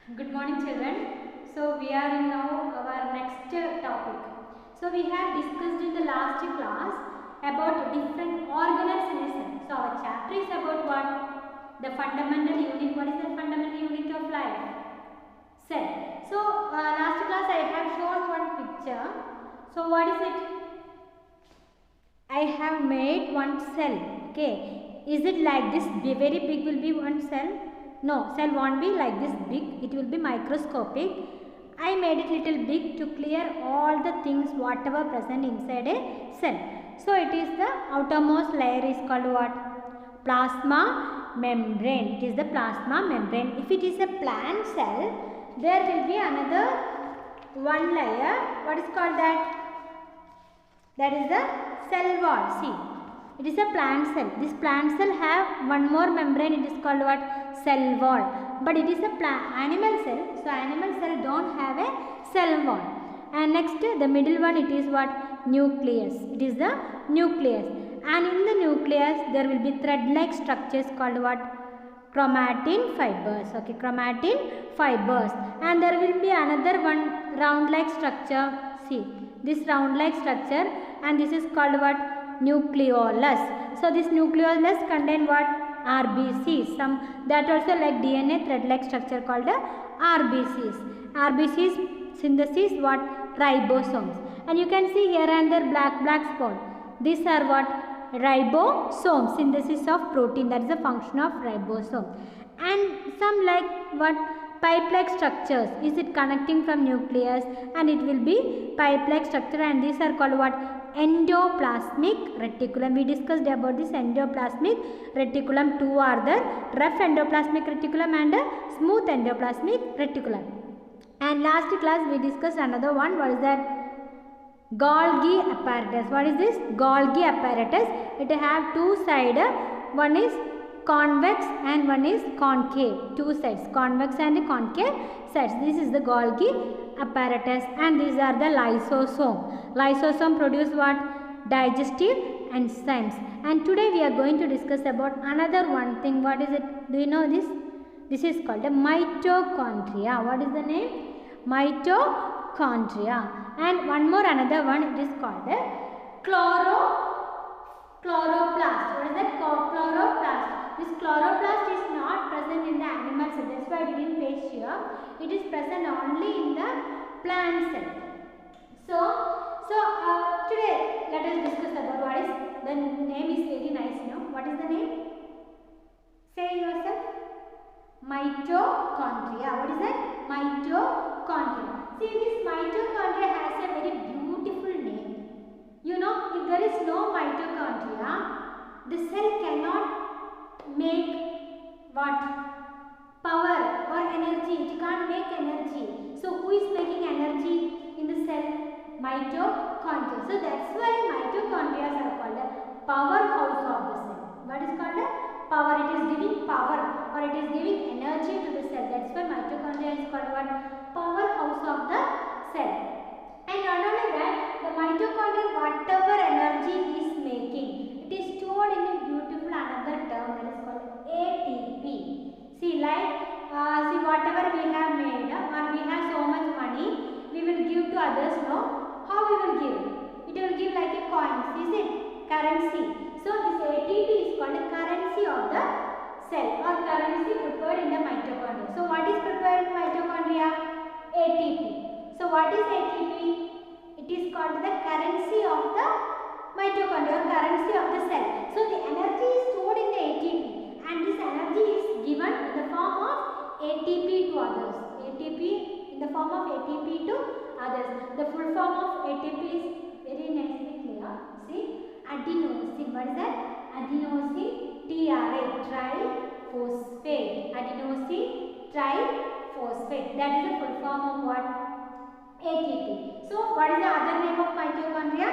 Good morning, children. So we are in now our next topic. So we have discussed in the last class about different organelles in a cell. So our chapter is about what? The fundamental unit. What is the fundamental unit of life? Cell. So last class I have shown one picture. So what is it? I have made one cell. Okay. Is it like this? Very big will be one cell? No, cell won't be like this big. It will be microscopic. I made it little big to clear all the things whatever present inside a cell. So it is the outermost layer is called what? Plasma membrane. It is the plasma membrane. If it is a plant cell, there will be another one layer. What is called that? That is the cell wall. See, it is a plant cell. This plant cell have one more membrane. It is called what? Cell wall. But it is a animal cell. So animal cell don't have a cell wall. And next, the middle one, it is what? Nucleus. It is the nucleus. And in the nucleus, there will be thread-like structures called what? Chromatin fibers. Okay, chromatin fibers. And there will be another one round-like structure. See, this round-like structure, and this is called what? Nucleolus. So this nucleolus contain what? RBCs. Some that also like DNA thread-like structure called RBCs. RBCs synthesis what? Ribosomes. And you can see here and there black spot. These are what? Ribosomes. Synthesis of protein. That is the function of ribosome. And some like what? Pipe-like structures. Is it connecting from nucleus? And it will be pipe-like structure, and these are called what? Endoplasmic reticulum. We discussed about this endoplasmic reticulum. Two are the rough endoplasmic reticulum and smooth endoplasmic reticulum. And last class we discussed another one. What is that? Golgi apparatus. What is this? Golgi apparatus. It have two sides. One is convex and one is concave. Two sides, convex and concave sides. This is the Golgi apparatus, and these are the lysosome. Lysosome produce what? Digestive enzymes. And today we are going to discuss about another one thing. What is it? Do you know this? This is called a mitochondria. What is the name? Mitochondria. And one more another one, it is called a chloroplast. What is that? Chloroplast. This chloroplast is not present in the animal cell. That's why we didn't paste here. It is present only in the plant cell. So today let us discuss about what is the name is very nice. You know what is the name? Say yourself. Mitochondria. What is that? Mitochondria. See, this mitochondria has a very beautiful name. You know, if there is no mitochondria, the cell cannot make what? Power or energy. It can't make energy. So who is making energy in the cell? Mitochondria. So that's why mitochondria are called a powerhouse of the cell. What is called a power? It is giving power or it is giving energy to the cell. That's why mitochondria is called what? Powerhouse of the cell. And not only that, the mitochondria, whatever energy is making, it is stored in a beautiful another term that is called ATP. See, see whatever we have made or we have so much money, we will give to others. No, how we will give? It will give like a coin. Is it currency? So this ATP is called a currency of the cell or currency prepared in the mitochondria. So what is prepared in mitochondria? ATP. So what is ATP? It is called the currency of the mitochondria or currency of the cell. So the energy is stored in the ATP, and this energy is given in the form of ATP to others. ATP in the form of ATP to others. The full form of ATP is very nicely clear. See, adenosine. What is that? Adenosine triphosphate. Adenosine triphosphate. That is the full form of what? ATP. So what is the other name of mitochondria?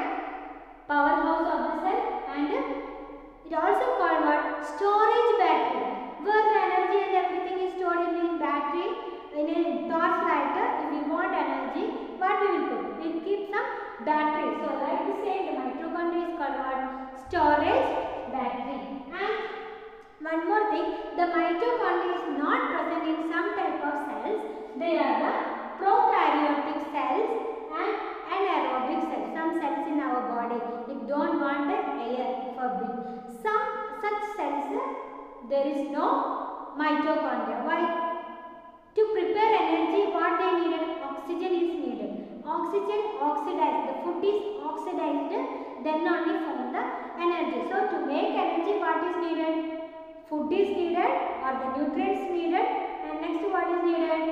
Powerhouse of the cell, and it also called what? Storage battery, where the energy and everything is stored in a battery, in a torchlight. If we want energy, what we will put? We will keep some battery. So like the same, the mitochondria is called what? Storage battery. And one more thing, the mitochondria is not present in some type of cells. mitochondria. Why? To prepare energy, what they needed? Oxygen is needed. Oxygen oxidized. The food is oxidized, then only form the energy. So to make energy, what is needed? Food is needed or the nutrients needed, and next what is needed?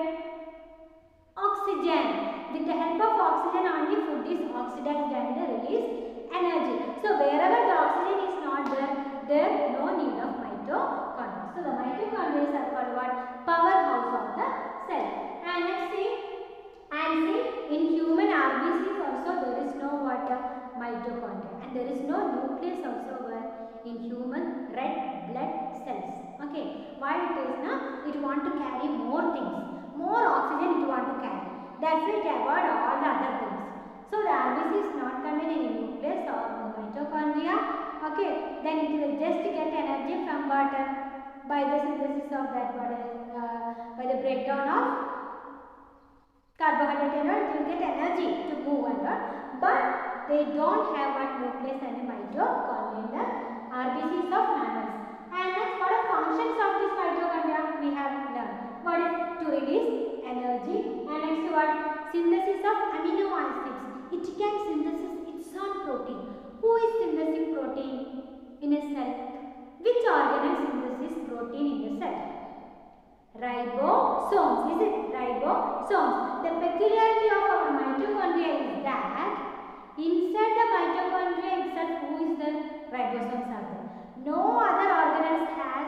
Oxygen. With the help of oxygen only food is oxidized and release energy. So wherever the oxygen is not there, there no need of mitochondria. So the mitochondria are called what? Powerhouse of the cell. And next see, in human RBCs also there is no water mitochondria, and there is no nucleus also where in human red blood cells. Okay, why it is now? It want to carry more things, more oxygen it want to carry. That's why it avoid all the other things. So the RBC is not contain any nucleus or mitochondria. Okay, then it will just get energy from water by the synthesis of that water, by the breakdown of carbohydrate and all, it will get energy to move and all. But they don't have what nucleus and mitochondria in the RBCs of mammals. And next, what are functions of this mitochondria? We have learned. What is? To release energy. And next, what? Synthesis of amino acids. It can synthesis its own protein. Who is synthesizing protein in a cell? Which organelle synthesis protein in the cell? Ribosomes. Is it? Ribosomes. The peculiarity of our mitochondria is that inside the mitochondria itself, who is the ribosomes are there? No other organelles has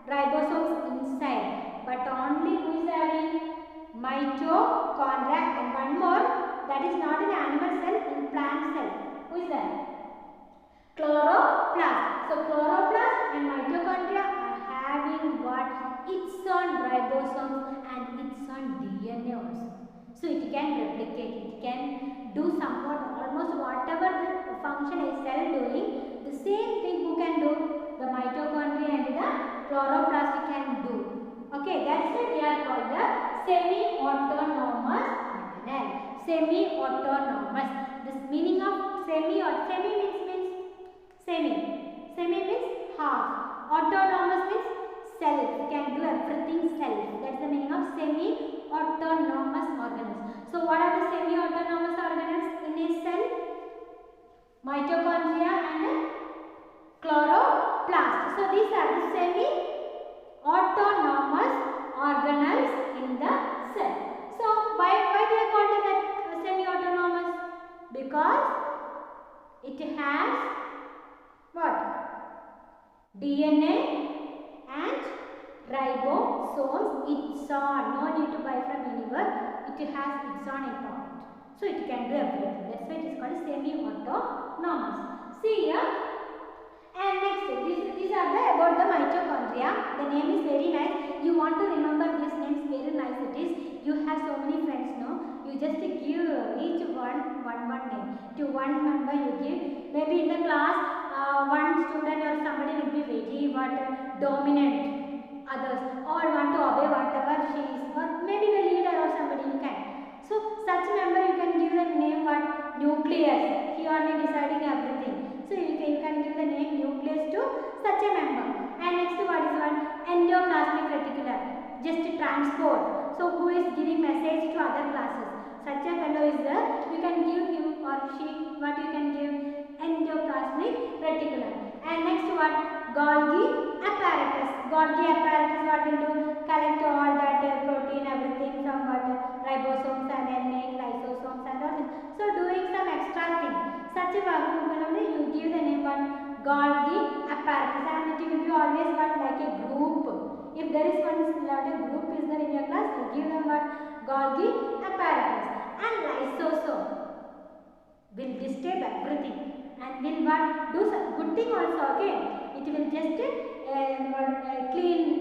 ribosomes inside, but only who is having mitochondria. And one more, that is not in animal cell, in plant cell. Who is that? Chloroplast. So chloroplast and mitochondria are having what? Its own ribosomes and its own DNA also. So it can replicate, it can do somewhat almost whatever the function a cell doing, the same thing who can do? The mitochondria and the chloroplast can do. Okay, that's why they are called the semi-autonomous organelle. Semi-autonomous. This meaning of semi or semi means semi. Semi means half. Autonomous means self, can do everything self. That's the meaning of semi-autonomous organelles. So what are the semi-autonomous organelles in a cell? Mitochondria and chloroplast. So these are the semi-autonomous organelles in the cell. So why they are called that semi-autonomous? Because it has what? DNA and ribosomes. Its own, no need to buy from anywhere. It has its own important. So it can do everything. That's why it is called semi-autonomous. See here. And next, these are the about the mitochondria. The name is very nice. You want to remember these names, very nice it is. You have so many friends, no? You just give each one name. To one member you give. Maybe in the class, one student or somebody will be very dominant. Others all want to obey whatever she is, or maybe the leader or somebody you can. So such member you can give the name what? Nucleus. He only deciding everything. So you can give the name nucleus to such a member. And next what is one? Endoplasmic reticulum. Just transport. So who is giving message to other classes? Such a fellow is there. You can give him or she what you can give? Endoplasmic reticulum. And next what? Golgi apparatus. Golgi apparatus what will do? Collect all that protein, everything from what? Ribosomes and then make lysosomes and all this. So doing some extra thing. Such a you give the name what? Golgi apparatus, and it will be always what? Like a group. If there is one group is there in your class, you give them what? Golgi apparatus. And lysosome will disturb everything and will what? Do some good thing also. Okay, it will just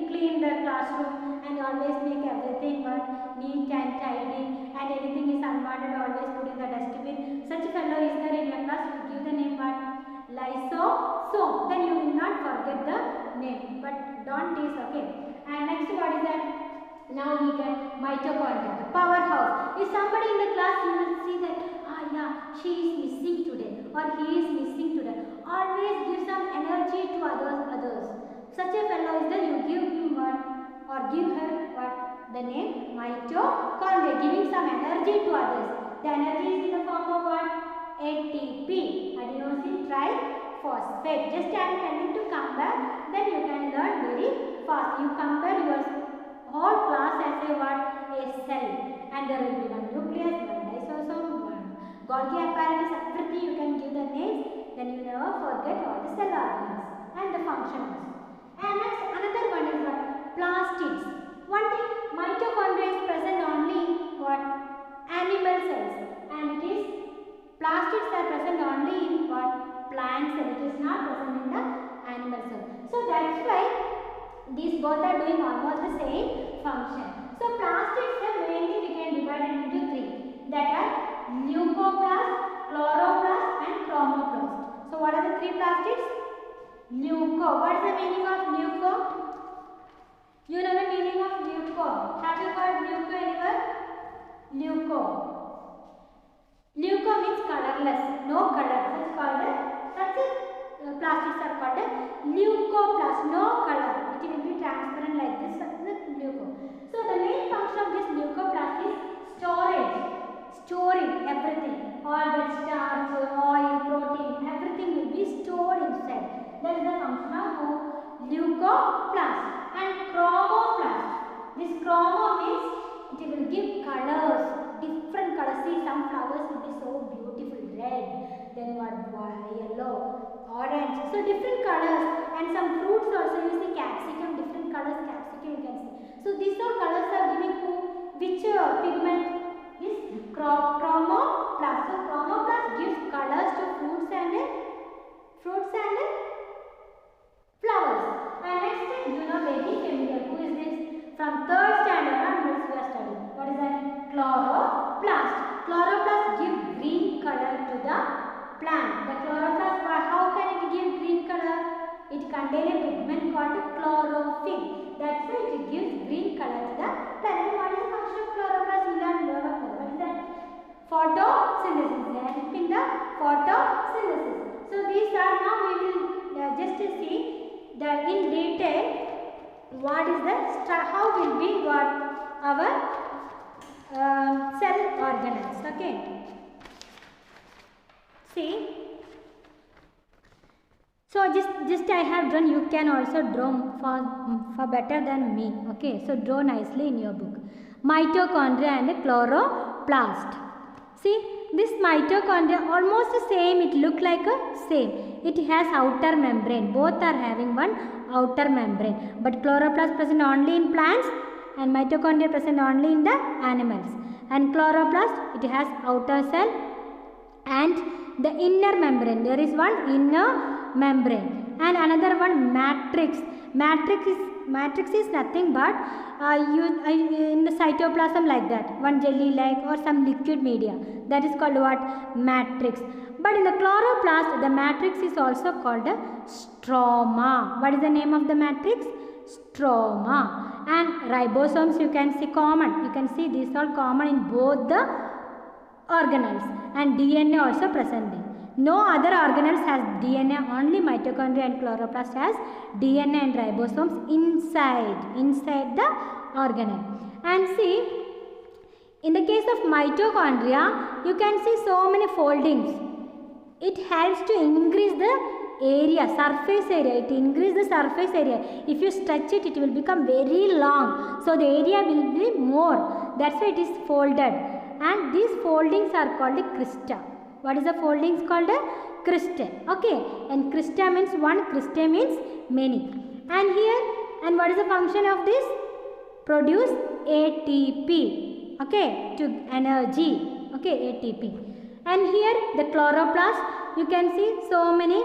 clean the classroom and always make everything what? Neat and tidy, and anything is unwanted always put in the dustbin. Such a fellow is there in your class, you give the name what? Lysosome. Then you will not forget the name, but don't tease. Okay, and next what is that? Now we get mitochondria, the powerhouse. If somebody in the class, you will see that yeah, she is missing today or he is missing today. Always give some energy to others. Such a fellow is there, you give him what? or give her what? The name mitochondria, giving some energy to others. The energy is in the form of what? ATP, adenosine triphosphate. Just I am telling to compare, then you can learn very fast. You compare your whole class as a what? A cell, and there will be one nucleus, one lysosome, one Golgi apparatus, everything you can give the names, then you never forget all the cell organs and the functions. And next, another one is what? Plastids. One thing, mitochondria is present only in what? Animal cells, and it is plastids are present only in what? Plant cell. It is not present in the animal cell. So that's why these both are doing almost the same function. So plastids are mainly we can divide it into three, that are leucoplast, chloroplast and chromoplast. So what are the three plastids? Leuco. What is the meaning of leuco? You know the meaning of leuco. Have you heard leuco anywhere? Leuco. Leuco means colorless, no color. That's called plastids are called leucoplast, no color. It will be transparent like this. That's the leuco. So the main function of this leucoplast is storage, storing everything. All that starch, oil, protein, everything will be stored inside. That is the function of leucoplast. And chromoplast. This chromo means it will give colors, different colors. See, some flowers will be so beautiful, red, then what, yellow, orange. So different colors, and some fruits also. You see capsicum, different colors capsicum you can see. So these all colors are giving who? Which pigment? Is chromoplast. So chromoplast gives colors to fruits and flowers. And next, you know very familiar. Who is this? From 3rd standard onwards we are studying. What is that? Chloroplast. Chloroplast gives green color to the plant. The chloroplast, how can it give green color? It contains a pigment called chlorophyll. That's why it gives green color to the plant. And what is the function of chloroplast? We learned lower color. What is that? Photosynthesis. They help in the photosynthesis. So these are, now we will just see that in detail what is the how will be what our cell organelles. Okay. See. So just I have drawn. You can also draw for better than me. Okay. So draw nicely in your book. Mitochondria and chloroplast. See, this mitochondria almost the same. It look like a same. It has outer membrane. Both are having one outer membrane. But chloroplast present only in plants and mitochondria present only in the animals. And chloroplast, it has outer cell and the inner membrane. There is one inner membrane and another one matrix. Matrix is nothing but in the cytoplasm like that, one jelly like or some liquid media, that is called what? Matrix. But in the chloroplast, the matrix is also called a stroma. What is the name of the matrix? Stroma. And ribosomes you can see common. You can see these are common in both the organelles, and DNA also present there. No other organelles has DNA, only mitochondria and chloroplast has DNA and ribosomes inside the organelle. And see, in the case of mitochondria, you can see so many foldings. It helps to increase the area, surface area. It increases the surface area. If you stretch it, it will become very long. So the area will be more. That's why it is folded. And these foldings are called crista. What is the foldings called? Cristae. Okay. And crista means one, cristae means many. And here, and what is the function of this? Produce ATP. Okay. To energy. Okay. ATP. And here the chloroplast, you can see so many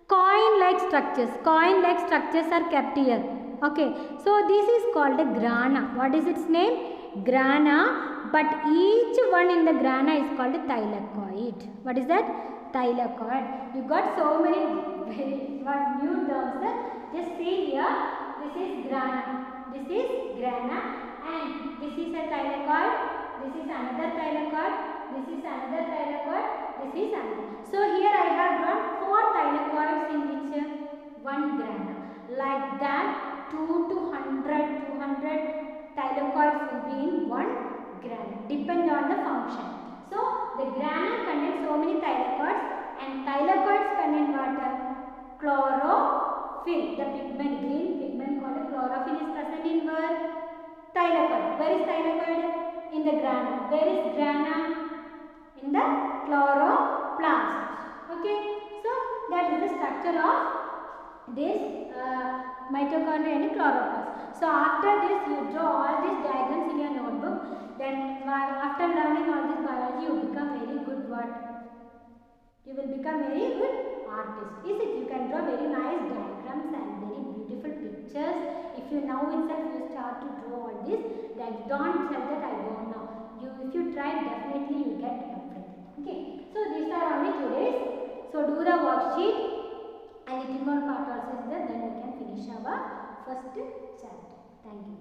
coin-like structures. Coin-like structures are kept here. Okay. So this is called a grana. What is its name? Grana. But each one in the grana is called a thylakoid. What is that? Thylakoid. You got so many new terms. Just see here. This is grana. This is grana. And this is a thylakoid. This is another thylakoid. This is another thylakoid. This is another. So here I have drawn 4 thylakoids in which one grana. Like that, 2 to 200 thylakoids will be in one grana, depend on the function. So the grana contains so many thylakoids, and thylakoids contain what? Chlorophyll. The pigment, green pigment called chlorophyll is present in where? Thylakoid. Where is thylakoid? In the grana. Where is grana? In the chloroplast. Okay. So that is the structure of this mitochondria and chloroplast. So after this, you draw all these diagrams in your notebook. Then after learning all this biology, you become very good what? You will become very good artist. Is it? You can draw very nice diagrams and very beautiful pictures. If you now itself you start to draw all this, then don't tell that I don't know. If you try, definitely you get everything. Okay. So these are only today's. So do the worksheet. A little more part also is there. Then we can finish our first chapter. Thank you.